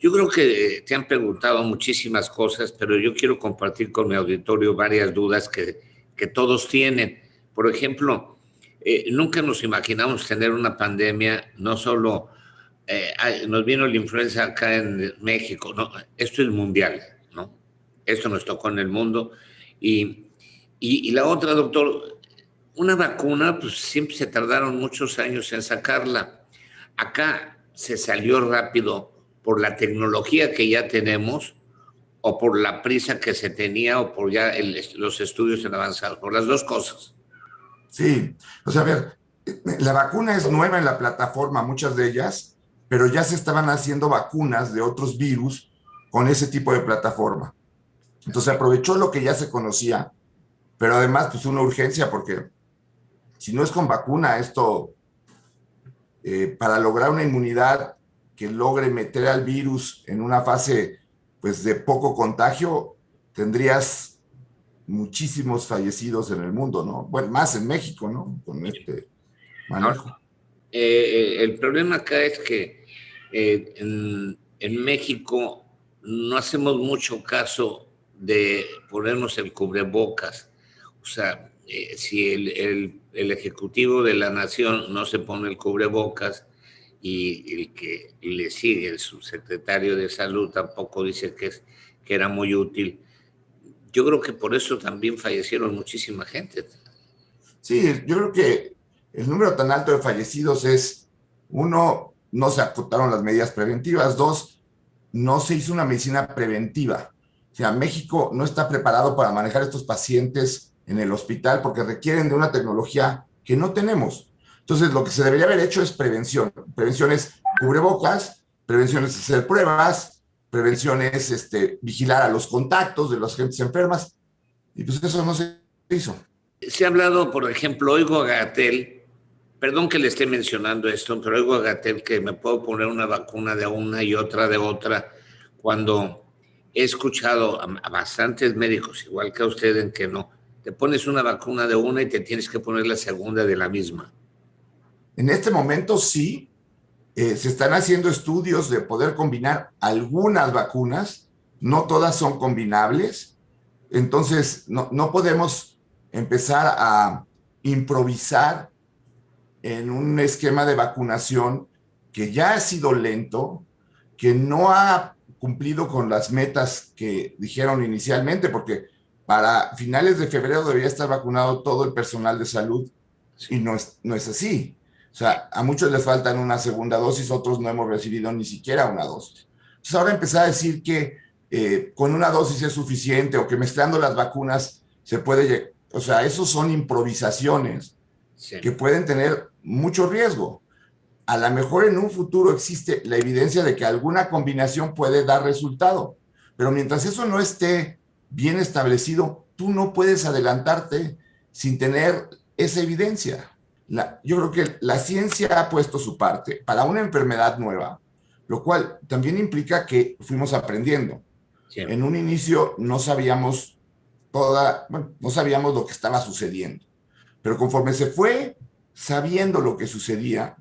Yo creo que te han preguntado muchísimas cosas, pero yo quiero compartir con mi auditorio varias dudas que todos tienen. Por ejemplo, nunca nos imaginamos tener una pandemia, no solo nos vino la influenza acá en México, no, esto es mundial, ¿no? Esto nos tocó en el mundo. Y, y la otra, doctor, una vacuna, pues siempre se tardaron muchos años en sacarla. Acá se salió rápido por la tecnología que ya tenemos o por la prisa que se tenía o por ya los estudios en avanzado, por las dos cosas. Sí, o sea, a ver, la vacuna es nueva en la plataforma, muchas de ellas, pero ya se estaban haciendo vacunas de otros virus con ese tipo de plataforma. Entonces se aprovechó lo que ya se conocía, pero además pues una urgencia porque si no es con vacuna, esto para lograr una inmunidad que logre meter al virus en una fase pues de poco contagio, tendrías muchísimos fallecidos en el mundo, ¿no? Bueno, más en México, ¿no? Con este Ahora, manejo. el problema acá es que en México no hacemos mucho caso de ponernos el cubrebocas. O sea, si el Ejecutivo de la Nación no se pone el cubrebocas y el que le sigue, el subsecretario de Salud, tampoco dice que era muy útil, yo creo que por eso también fallecieron muchísima gente. Sí, yo creo que el número tan alto de fallecidos es, uno, no se acotaron las medidas preventivas, dos, no se hizo una medicina preventiva. O sea, México no está preparado para manejar estos pacientes en el hospital porque requieren de una tecnología que no tenemos. Entonces, lo que se debería haber hecho es prevención. Prevención es cubrebocas, prevención es hacer pruebas, prevención es vigilar a los contactos de las gentes enfermas. Y pues eso no se hizo. Se ha hablado, por ejemplo, oigo a Gatel, perdón que le esté mencionando esto, pero oigo a Gatel que me puedo poner una vacuna de una y otra de otra, cuando he escuchado a bastantes médicos, igual que a usted, en que no. Te pones una vacuna de una y te tienes que poner la segunda de la misma. En este momento sí, se están haciendo estudios de poder combinar algunas vacunas, no todas son combinables, entonces no podemos empezar a improvisar en un esquema de vacunación que ya ha sido lento, que no ha cumplido con las metas que dijeron inicialmente, porque para finales de febrero debería estar vacunado todo el personal de salud y no es así. O sea, a muchos les faltan una segunda dosis, otros no hemos recibido ni siquiera una dosis. Entonces ahora empezar a decir que con una dosis es suficiente o que mezclando las vacunas se puede, o sea, esos son improvisaciones que pueden tener mucho riesgo. A lo mejor en un futuro existe la evidencia de que alguna combinación puede dar resultado, pero mientras eso no esté bien establecido, tú no puedes adelantarte sin tener esa evidencia. Yo creo que la ciencia ha puesto su parte para una enfermedad nueva, lo cual también implica que fuimos aprendiendo. Sí. En un inicio no sabíamos no sabíamos lo que estaba sucediendo, pero conforme se fue sabiendo lo que sucedía,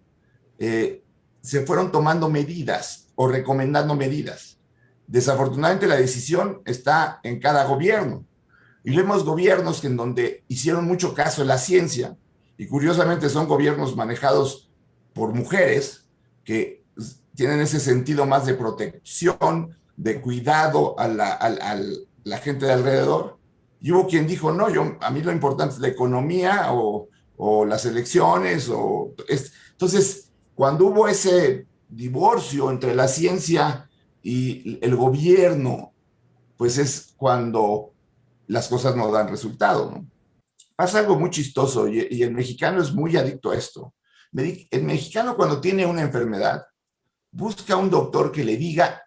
se fueron tomando medidas o recomendando medidas. Desafortunadamente la decisión está en cada gobierno. Y vemos gobiernos en donde hicieron mucho caso de la ciencia, y curiosamente son gobiernos manejados por mujeres que tienen ese sentido más de protección, de cuidado a la gente de alrededor. Y hubo quien dijo, no, a mí lo importante es la economía o las elecciones. Entonces, cuando hubo ese divorcio entre la ciencia y el gobierno, pues es cuando las cosas no dan resultado, ¿no? Pasa algo muy chistoso y el mexicano es muy adicto a esto. El mexicano cuando tiene una enfermedad busca un doctor que le diga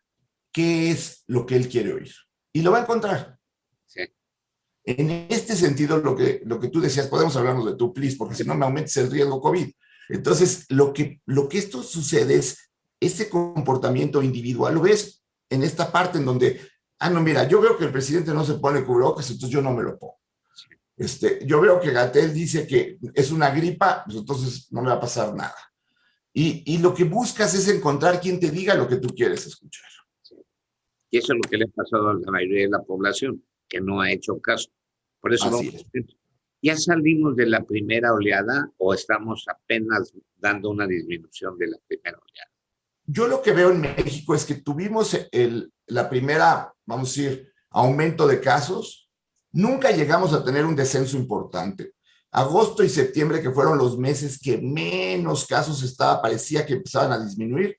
qué es lo que él quiere oír y lo va a encontrar. Sí. En este sentido, lo que tú decías, podemos hablarnos de tú, please, porque si no me aumentes el riesgo COVID. Entonces, lo que esto sucede es ese comportamiento individual. Lo ves en esta parte en donde, no, mira, yo veo que el presidente no se pone cubrebocas, entonces yo no me lo pongo. Yo veo que Gatell dice que es una gripa, pues entonces no me va a pasar nada. Y lo que buscas es encontrar quien te diga lo que tú quieres escuchar. Y eso es lo que le ha pasado a la mayoría de la población, que no ha hecho caso. Por eso Así vamos. es. ¿Ya salimos de la primera oleada o estamos apenas dando una disminución de la primera oleada? Yo lo que veo en México es que tuvimos la primera, vamos a decir, aumento de casos. Nunca llegamos a tener un descenso importante. Agosto y septiembre, que fueron los meses que menos casos estaba, parecía que empezaban a disminuir,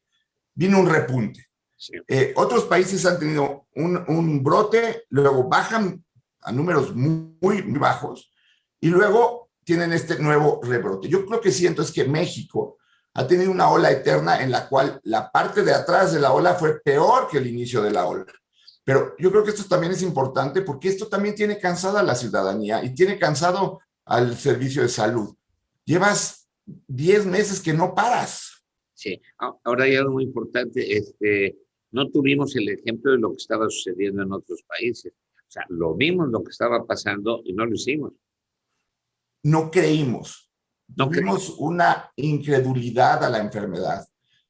vino un repunte. Sí. Otros países han tenido un brote, luego bajan a números muy bajos y luego tienen este nuevo rebrote. Yo creo que siento es que México ha tenido una ola eterna en la cual la parte de atrás de la ola fue peor que el inicio de la ola. Pero yo creo que esto también es importante porque esto también tiene cansada a la ciudadanía y tiene cansado al servicio de salud. Llevas 10 meses que no paras. Sí, ahora hay algo muy importante, no tuvimos el ejemplo de lo que estaba sucediendo en otros países. O sea, lo vimos lo que estaba pasando y no lo hicimos. No creímos. No creímos. Tuvimos una incredulidad a la enfermedad.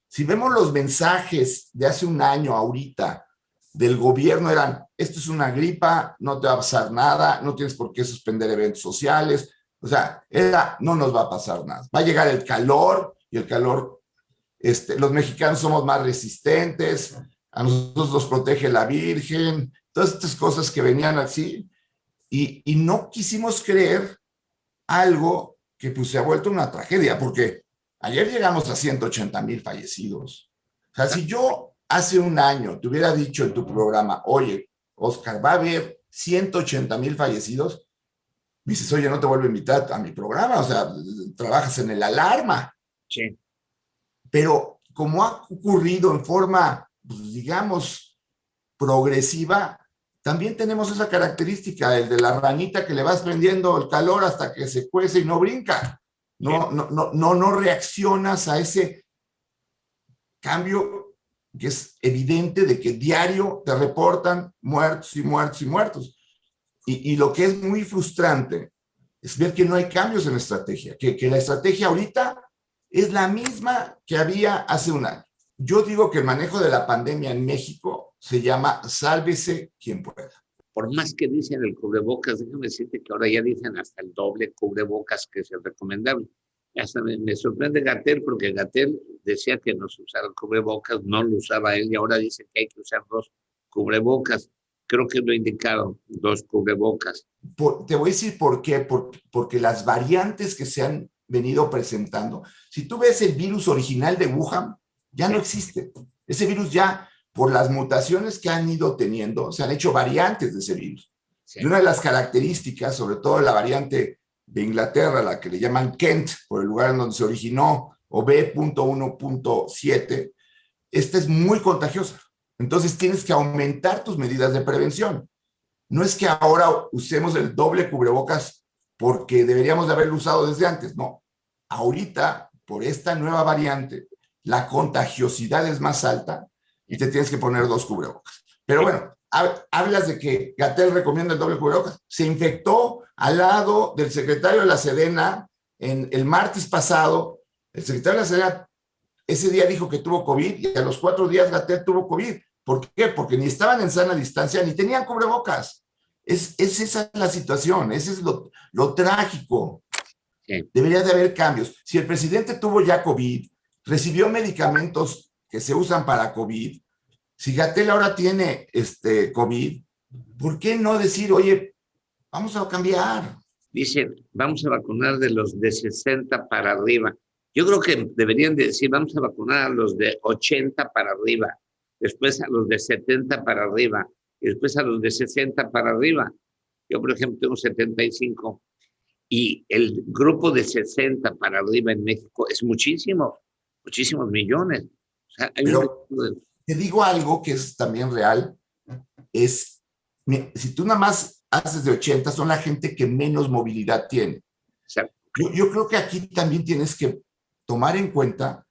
Si vemos los mensajes de hace un año ahorita del gobierno eran, esto es una gripa, no te va a pasar nada, no tienes por qué suspender eventos sociales. O sea, era, no nos va a pasar nada. Va a llegar el calor y el calor, los mexicanos somos más resistentes, a nosotros nos protege la Virgen, todas estas cosas que venían así. Y no quisimos creer algo que pues se ha vuelto una tragedia, porque ayer llegamos a 180,000 fallecidos. O sea, si yo hace un año te hubiera dicho en tu programa, oye, Oscar, va a haber 180,000 fallecidos, dices, oye, no te vuelvo a invitar a mi programa, o sea, trabajas en el alarma. Sí. Pero como ha ocurrido en forma, pues, digamos, progresiva, también tenemos esa característica, el de la ranita que le vas prendiendo el calor hasta que se cuece y no brinca. No reaccionas a ese cambio que es evidente de que diario te reportan muertos y muertos y muertos. Y lo que es muy frustrante es ver que no hay cambios en la estrategia, que la estrategia ahorita es la misma que había hace un año. Yo digo que el manejo de la pandemia en México se llama sálvese quien pueda. Por más que dicen el cubrebocas, déjame decirte que ahora ya dicen hasta el doble cubrebocas que es el recomendable. Hasta me sorprende Gatell, porque Gatell decía que no se usara el cubrebocas, no lo usaba él, y ahora dice que hay que usar 2 cubrebocas. Creo que lo indicaron, 2 cubrebocas. Te voy a decir por qué, porque las variantes que se han venido presentando, si tú ves el virus original de Wuhan, ya no existe. Ese virus ya, por las mutaciones que han ido teniendo, se han hecho variantes de ese virus. Sí. Y una de las características, sobre todo la variante de Inglaterra, la que le llaman Kent, por el lugar en donde se originó, o B.1.7, esta es muy contagiosa. Entonces tienes que aumentar tus medidas de prevención. No es que ahora usemos el doble cubrebocas porque deberíamos de haberlo usado desde antes, no. Ahorita, por esta nueva variante, la contagiosidad es más alta y te tienes que poner 2 cubrebocas. Pero bueno, hablas de que Gatell recomienda el doble cubrebocas. Se infectó al lado del secretario de la Sedena el martes pasado. El secretario de la Sedena ese día dijo que tuvo COVID y a los 4 días Gatell tuvo COVID. ¿Por qué? Porque ni estaban en sana distancia ni tenían cubrebocas. Es esa la situación, ese es lo trágico. Sí. Debería de haber cambios. Si el presidente tuvo ya COVID, recibió medicamentos que se usan para COVID, si Gatell ahora tiene COVID, ¿por qué no decir, oye, vamos a cambiar? Dicen, vamos a vacunar de los de 60 para arriba. Yo creo que deberían decir, vamos a vacunar a los de 80 para arriba, después a los de 70 para arriba, y después a los de 60 para arriba. Yo, por ejemplo, tengo 75, y el grupo de 60 para arriba en México es muchísimo, muchísimos millones. O sea, hay Pero te digo algo que es también real, es, si tú nada más haces de 80, son la gente que menos movilidad tiene. Yo creo que aquí también tienes que tomar en cuenta,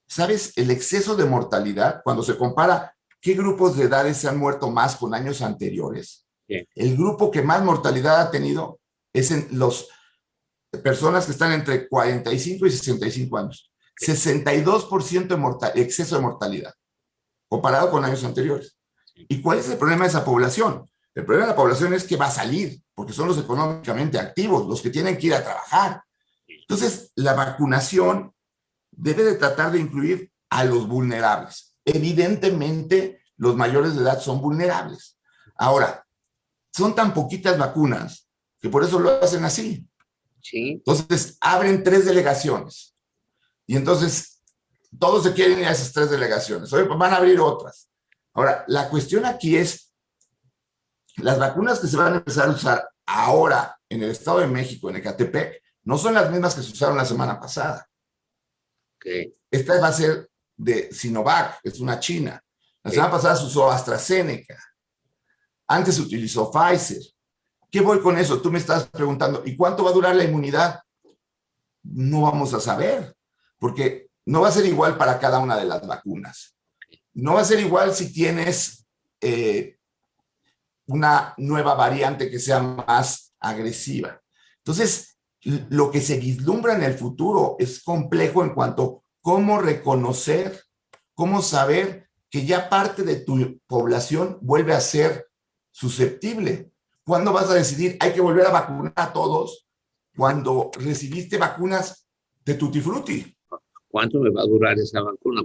¿sabes? El exceso de mortalidad, cuando se compara qué grupos de edades se han muerto más con años anteriores. Sí. El grupo que más mortalidad ha tenido es en las personas que están entre 45 y 65 años. 62% de exceso de mortalidad, comparado con años anteriores. ¿Y cuál es el problema de esa población? El problema de la población es que va a salir, porque son los económicamente activos, los que tienen que ir a trabajar. Entonces, la vacunación debe de tratar de incluir a los vulnerables. Evidentemente, los mayores de edad son vulnerables. Ahora, son tan poquitas vacunas que por eso lo hacen así. Sí. Entonces, abren 3 delegaciones. Y entonces, todos se quieren ir a esas 3 delegaciones. Oye, pues van a abrir otras. Ahora, la cuestión aquí es, las vacunas que se van a empezar a usar ahora en el Estado de México, en Ecatepec, no son las mismas que se usaron la semana pasada. Okay. Esta va a ser de Sinovac, es una china. La semana pasada se usó AstraZeneca. Antes se utilizó Pfizer. ¿Qué voy con eso? Tú me estás preguntando, ¿y cuánto va a durar la inmunidad? No vamos a saber, porque no va a ser igual para cada una de las vacunas. No va a ser igual si tienes una nueva variante que sea más agresiva. Entonces, lo que se vislumbra en el futuro es complejo en cuanto a cómo reconocer, cómo saber que ya parte de tu población vuelve a ser susceptible. ¿Cuándo vas a decidir hay que volver a vacunar a todos cuando recibiste vacunas de Tutti Frutti? ¿Cuánto me va a durar esa vacuna?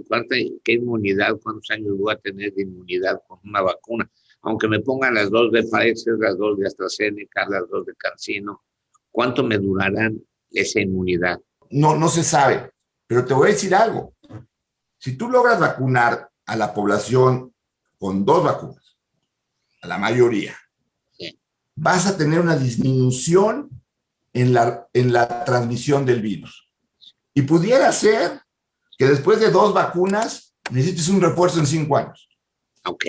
¿Qué inmunidad? ¿Cuántos años voy a tener de inmunidad con una vacuna? Aunque me pongan las 2 de Pfizer, las 2 de AstraZeneca, las 2 de CanSino, ¿cuánto me durarán esa inmunidad? No se sabe, pero te voy a decir algo. Si tú logras vacunar a la población con 2 vacunas, a la mayoría, sí, vas a tener una disminución en la transmisión del virus. Y pudiera ser que después de 2 vacunas necesites un refuerzo en 5 años. Ok.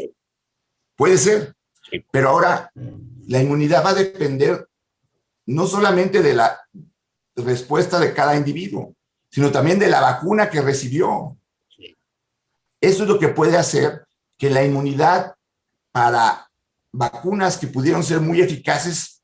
Puede ser, sí, pero ahora la inmunidad va a depender no solamente de la respuesta de cada individuo, sino también de la vacuna que recibió. Sí. Eso es lo que puede hacer que la inmunidad para vacunas que pudieron ser muy eficaces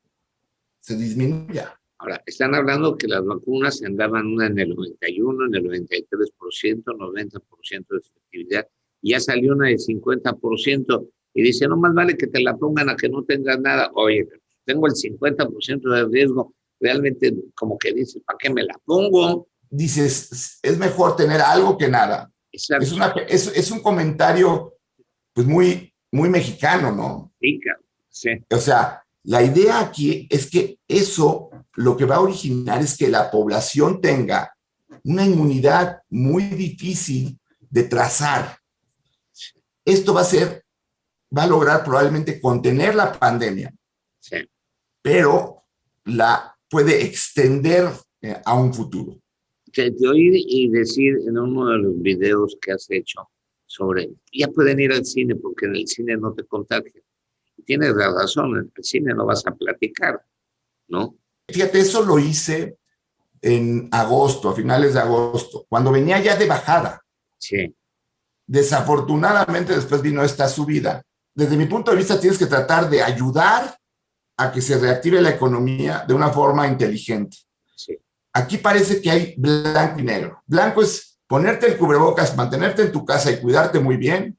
se disminuya. Ahora, están hablando que las vacunas andaban una en el 91, en el 93%, 90% de efectividad, y ya salió una de 50%, y dice, no más vale que te la pongan a que no tengas nada. Oye, tengo el 50% de riesgo, realmente como que dice, ¿para qué me la pongo? Dices, es mejor tener algo que nada. Exacto. Es un comentario pues muy mexicano, ¿no? Sí. O sea, la idea aquí es que eso lo que va a originar es que la población tenga una inmunidad muy difícil de trazar. Esto va a lograr probablemente contener la pandemia, sí, pero la puede extender a un futuro. Te oí y decir en uno de los videos que has hecho sobre, ya pueden ir al cine porque en el cine no te contagian. Tienes la razón, en el cine no vas a platicar, ¿no? Fíjate, eso lo hice en agosto, a finales de agosto, cuando venía ya de bajada. Sí. Desafortunadamente después vino esta subida. Desde mi punto de vista tienes que tratar de ayudar a que se reactive la economía de una forma inteligente. Sí. Aquí parece que hay blanco y negro. Blanco es ponerte el cubrebocas, mantenerte en tu casa y cuidarte muy bien.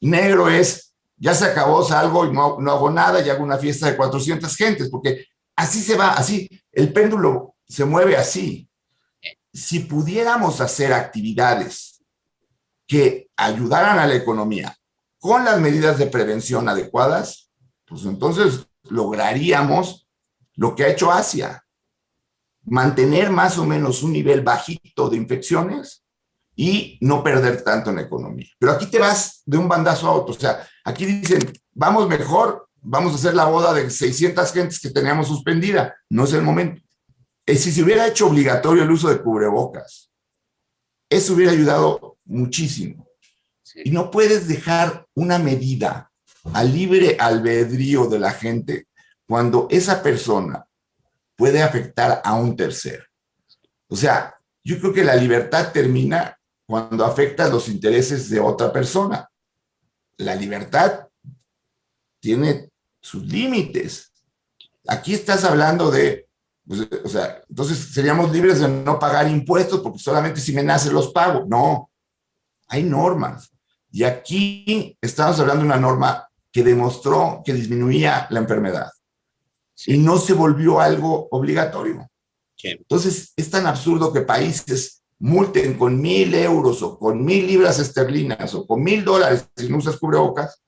Negro es, ya se acabó, salgo y no hago nada y hago una fiesta de 400 gentes, porque así se va, así, el péndulo se mueve así. Si pudiéramos hacer actividades que ayudaran a la economía con las medidas de prevención adecuadas, pues entonces lograríamos lo que ha hecho Asia, mantener más o menos un nivel bajito de infecciones y no perder tanto en la economía. Pero aquí te vas de un bandazo a otro. O sea, aquí dicen, vamos mejor, vamos a hacer la boda de 600 gentes que teníamos suspendida. No es el momento. Si se hubiera hecho obligatorio el uso de cubrebocas, eso hubiera ayudado muchísimo. Sí. Y no puedes dejar una medida al libre albedrío de la gente cuando esa persona puede afectar a un tercero. O sea, yo creo que la libertad termina cuando afecta los intereses de otra persona. La libertad tiene sus límites. Aquí estás hablando de, pues, o sea, entonces seríamos libres de no pagar impuestos porque solamente si me nace los pago. No, hay normas. Y aquí estamos hablando de una norma que demostró que disminuía la enfermedad y no se volvió algo obligatorio. Sí. Entonces, es tan absurdo que países multen con 1,000 euros o con 1,000 libras esterlinas o con $1,000 si no usas cubrebocas,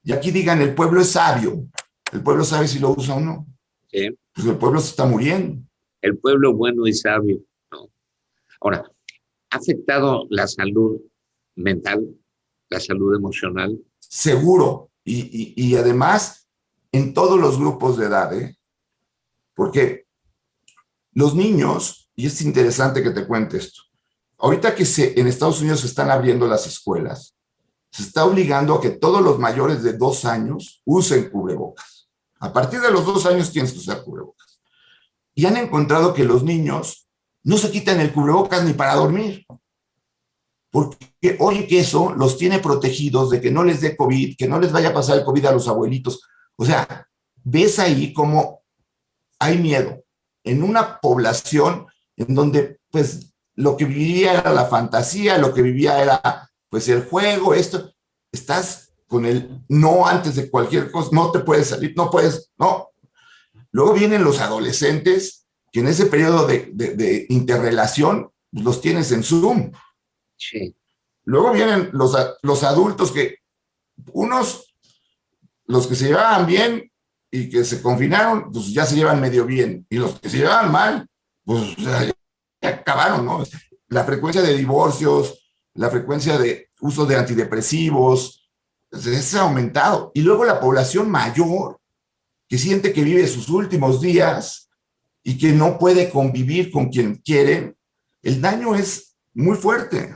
y aquí digan, el pueblo es sabio, el pueblo sabe si lo usa o no. Sí. Pues el pueblo se está muriendo. El pueblo bueno y sabio, ¿no? Ahora, ¿ha afectado la salud mental, la salud emocional? Seguro, y además en todos los grupos de edad, porque los niños, y es interesante que te cuente esto, ahorita que en Estados Unidos se están abriendo las escuelas, se está obligando a que todos los mayores de 2 años usen cubrebocas. A partir de los 2 años tienes que usar cubrebocas. Y han encontrado que los niños no se quitan el cubrebocas ni para dormir. Porque oye que eso los tiene protegidos de que no les dé COVID, que no les vaya a pasar el COVID a los abuelitos. O sea, ves ahí cómo hay miedo en una población en donde pues lo que vivía era la fantasía, lo que vivía era pues el juego, esto. Estás con el no antes de cualquier cosa, no te puedes salir, no puedes, no. Luego vienen los adolescentes que en ese periodo de interrelación pues, los tienes en Zoom. Sí. Luego vienen los adultos que, unos, los que se llevaban bien y que se confinaron, pues ya se llevan medio bien. Y los que se llevaban mal, pues ya acabaron, ¿no? La frecuencia de divorcios, la frecuencia de uso de antidepresivos, se ha aumentado. Y luego la población mayor, que siente que vive sus últimos días y que no puede convivir con quien quiere, el daño es muy fuerte.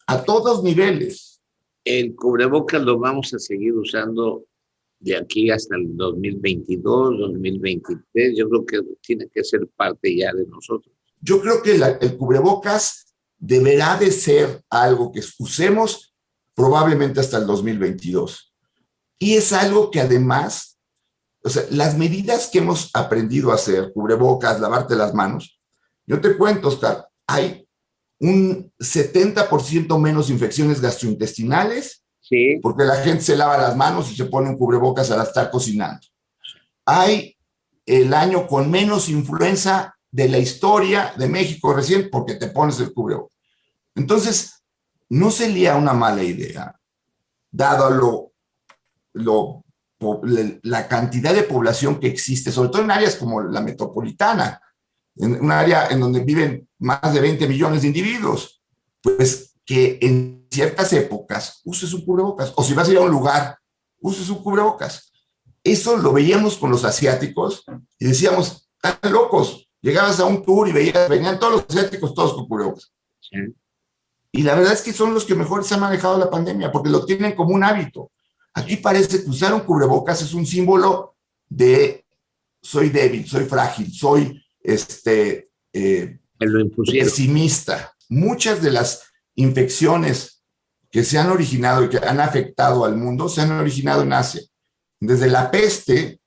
A todos niveles. El cubrebocas lo vamos a seguir usando de aquí hasta el 2022, 2023. Yo creo que tiene que ser parte ya de nosotros. Yo creo que el cubrebocas deberá de ser algo que usemos probablemente hasta el 2022. Y es algo que además, o sea, las medidas que hemos aprendido a hacer, cubrebocas, lavarte las manos, yo te cuento, Oscar, hay un 70% menos infecciones gastrointestinales, sí, porque la gente se lava las manos y se pone un cubrebocas al estar cocinando. Hay el año con menos influenza de la historia de México recién, porque te pones el cubrebocas. Entonces, no sería una mala idea, dado la cantidad de población que existe, sobre todo en áreas como la metropolitana, en un área en donde viven más de 20 millones de individuos, pues que en ciertas épocas uses un cubrebocas, o si vas a ir a un lugar, uses un cubrebocas. Eso lo veíamos con los asiáticos y decíamos, están locos. Llegabas a un tour y venían todos los asiáticos todos con cubrebocas. sí. Y la verdad es que son los que mejor se han manejado la pandemia, porque lo tienen como un hábito. Aquí parece que usar un cubrebocas es un símbolo de soy débil, soy frágil, soy Me lo impusieron. pesimista. Muchas de las infecciones que se han originado y que han afectado al mundo se han originado en Asia. Desde la peste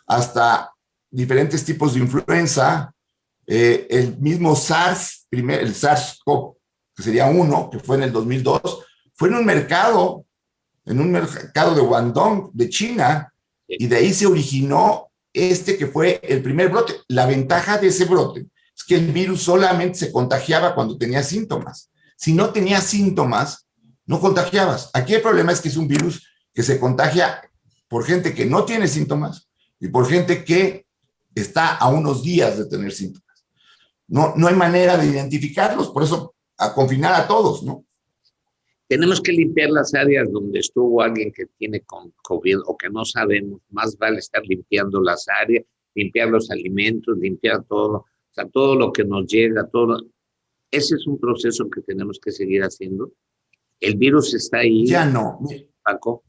hasta diferentes tipos de influenza, el mismo SARS, el SARS-CoV, que sería 1, que fue en el 2002, fue en un mercado de Guangdong, de China, y de ahí se originó que fue el primer brote. La ventaja de ese brote es que el virus solamente se contagiaba cuando tenía síntomas. Si no tenía síntomas, no contagiabas. Aquí el problema es que es un virus que se contagia por gente que no tiene síntomas y por gente que está a unos días de tener síntomas. No hay manera de identificarlos, por eso a confinar a todos, ¿no? Tenemos que limpiar las áreas donde estuvo alguien que tiene COVID o que no sabemos. Más vale estar limpiando las áreas, limpiar los alimentos, limpiar todo, o sea, todo lo que nos llega, todo. Ese es un proceso que tenemos que seguir haciendo. El virus está ahí. Ya no. Paco.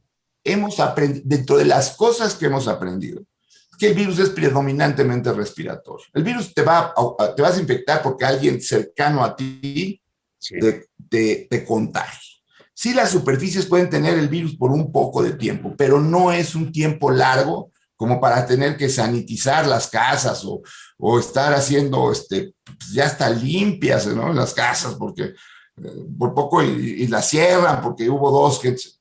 Hemos aprendido, dentro de las cosas que hemos aprendido, que el virus es predominantemente respiratorio. El virus te vas a infectar porque alguien cercano a ti Sí. te contagia. Sí, las superficies pueden tener el virus por un poco de tiempo, pero no es un tiempo largo como para tener que sanitizar las casas o estar haciendo, ya está limpias, ¿no? Las casas, porque por poco y la cierran porque hubo dos gentes.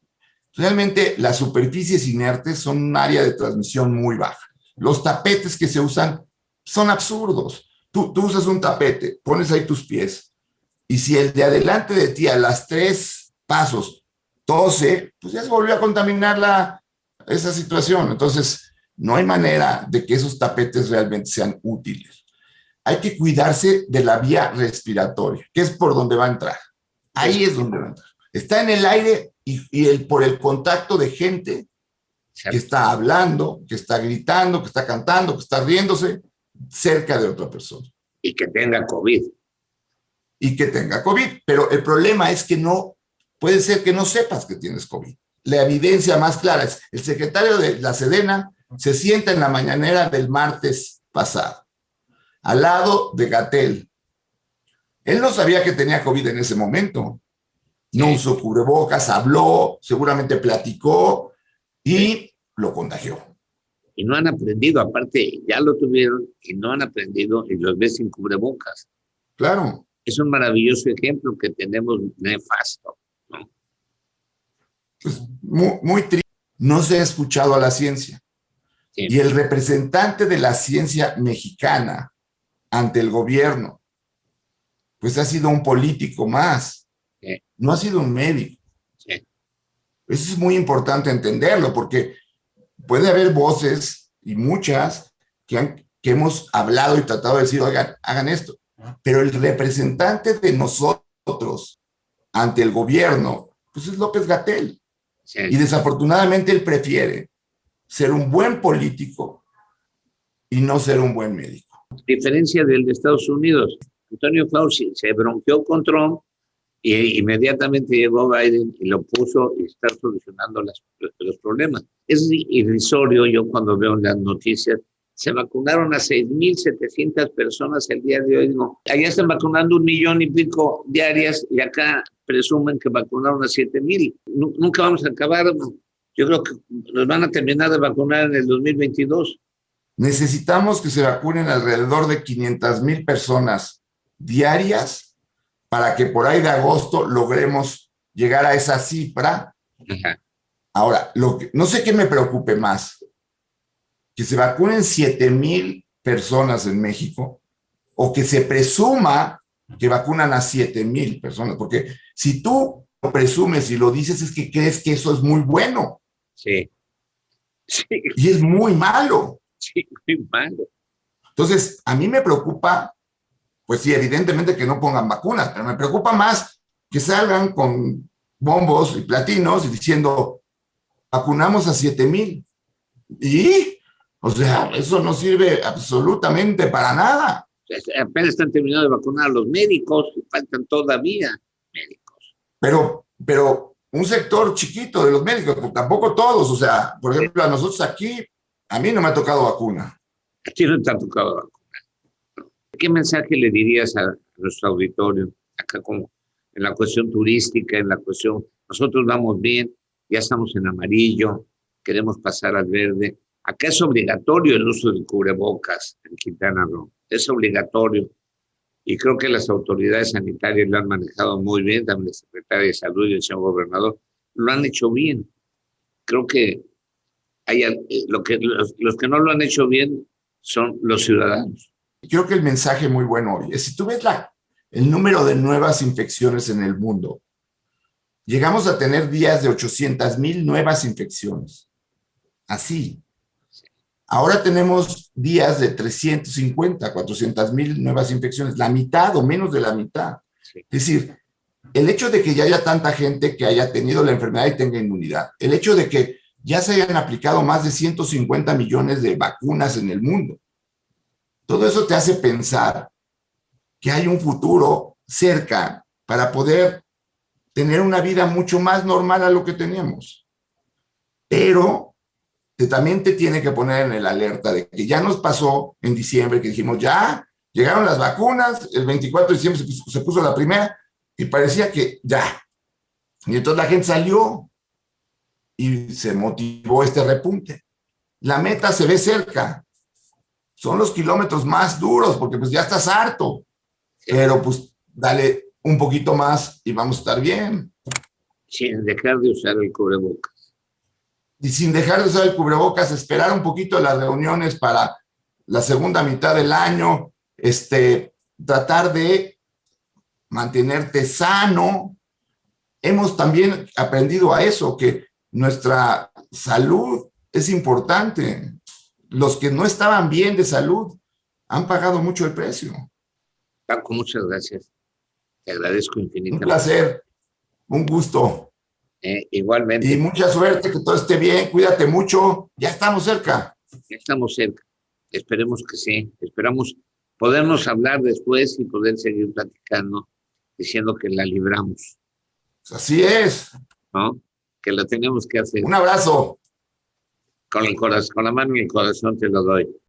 Realmente las superficies inertes son un área de transmisión muy baja. Los tapetes que se usan son absurdos. Tú usas un tapete, pones ahí tus pies, y si el de adelante de ti a las 3 pasos tose, pues ya se volvió a contaminar esa situación. Entonces, no hay manera de que esos tapetes realmente sean útiles. Hay que cuidarse de la vía respiratoria, que es por donde va a entrar. Ahí es donde va a entrar. Está en el aire por el contacto de gente que está hablando, que está gritando, que está cantando, que está riéndose cerca de otra persona. Y que tenga COVID. Y que tenga COVID. Pero el problema es que no, puede ser que no sepas que tienes COVID. La evidencia más clara es, el secretario de la Sedena se sienta en la mañanera del martes pasado, al lado de Gatell. Él no sabía que tenía COVID en ese momento. No usó cubrebocas, habló, seguramente platicó y lo contagió. Y no han aprendido, aparte ya lo tuvieron y no han aprendido y los ves sin cubrebocas. Claro. Es un maravilloso ejemplo que tenemos nefasto, ¿no? Pues muy triste. No se ha escuchado a la ciencia. Sí. Y el representante de la ciencia mexicana ante el gobierno, pues ha sido un político más. Sí. No ha sido un médico. Sí. Eso es muy importante entenderlo, porque puede haber voces, y muchas, que hemos hablado y tratado de decir, oigan, hagan esto. Pero el representante de nosotros ante el gobierno, pues es López-Gatell. Sí. Y desafortunadamente él prefiere ser un buen político y no ser un buen médico. Diferencia del de Estados Unidos. Antonio Fauci se bronqueó con Trump y inmediatamente llegó Biden y lo puso y está solucionando los problemas. Es irrisorio. Yo cuando veo las noticias, se vacunaron a 6,700 personas el día de hoy. No, allá están vacunando 1,5 millones diarias y acá presumen que vacunaron a 7,000. Nunca vamos a acabar. Yo creo que nos van a terminar de vacunar en el 2022. Necesitamos que se vacunen alrededor de 500,000 personas diarias para que por ahí de agosto logremos llegar a esa cifra. Ajá. Ahora, no sé qué me preocupe más, que se vacunen 7,000 personas en México o que se presuma que vacunan a 7,000 personas, porque si tú lo presumes y lo dices es que crees que eso es muy bueno. Sí. Sí. Y es muy malo. Sí, muy malo. Entonces, a mí me preocupa, pues sí, evidentemente que no pongan vacunas, pero me preocupa más que salgan con bombos y platinos y diciendo, vacunamos a 7,000. Y, o sea, eso no sirve absolutamente para nada. Apenas están terminando de vacunar a los médicos, faltan todavía médicos. Pero un sector chiquito de los médicos, pues tampoco todos, o sea, por ejemplo, a nosotros aquí, a mí no me ha tocado vacuna. A ti no te ha tocado vacuna. ¿Qué mensaje le dirías a nuestro auditorio, acá como en la cuestión turística, en la cuestión, nosotros vamos bien, ya estamos en amarillo, queremos pasar al verde? Acá es obligatorio el uso de cubrebocas en Quintana Roo, es obligatorio. Y creo que las autoridades sanitarias lo han manejado muy bien, también la secretaria de Salud y el señor gobernador lo han hecho bien. Creo que los que no lo han hecho bien son los ciudadanos. Creo que el mensaje muy bueno hoy es, si tú ves el número de nuevas infecciones en el mundo, llegamos a tener días de 800,000 nuevas infecciones. Así. Ahora tenemos días de 350, 400,000 nuevas infecciones, la mitad o menos de la mitad. Sí. Es decir, el hecho de que ya haya tanta gente que haya tenido la enfermedad y tenga inmunidad, el hecho de que ya se hayan aplicado más de 150 millones de vacunas en el mundo, todo eso te hace pensar que hay un futuro cerca para poder tener una vida mucho más normal a lo que teníamos. Pero también te tiene que poner en el alerta de que ya nos pasó en diciembre, que dijimos, ya llegaron las vacunas, el 24 de diciembre se puso la primera y parecía que ya. Y entonces la gente salió y se motivó este repunte. La meta se ve cerca. Son los kilómetros más duros porque pues ya estás harto. Pero pues dale un poquito más y vamos a estar bien. sin dejar de usar el cubrebocas. Y sin dejar de usar el cubrebocas, esperar un poquito las reuniones para la segunda mitad del año, tratar de mantenerte sano. Hemos también aprendido a eso, que nuestra salud es importante. Los que no estaban bien de salud han pagado mucho el precio. Paco, muchas gracias. Te agradezco Un infinitamente. placer, un gusto. Igualmente. Y mucha suerte, que todo esté bien, cuídate mucho, ya estamos cerca. Ya estamos cerca. Esperemos que sí. Esperamos podernos hablar después y poder seguir platicando, diciendo que la libramos, Así es. ¿no? Que la tenemos que hacer. Un abrazo. Con el corazón, con la mano en el corazón te lo doy.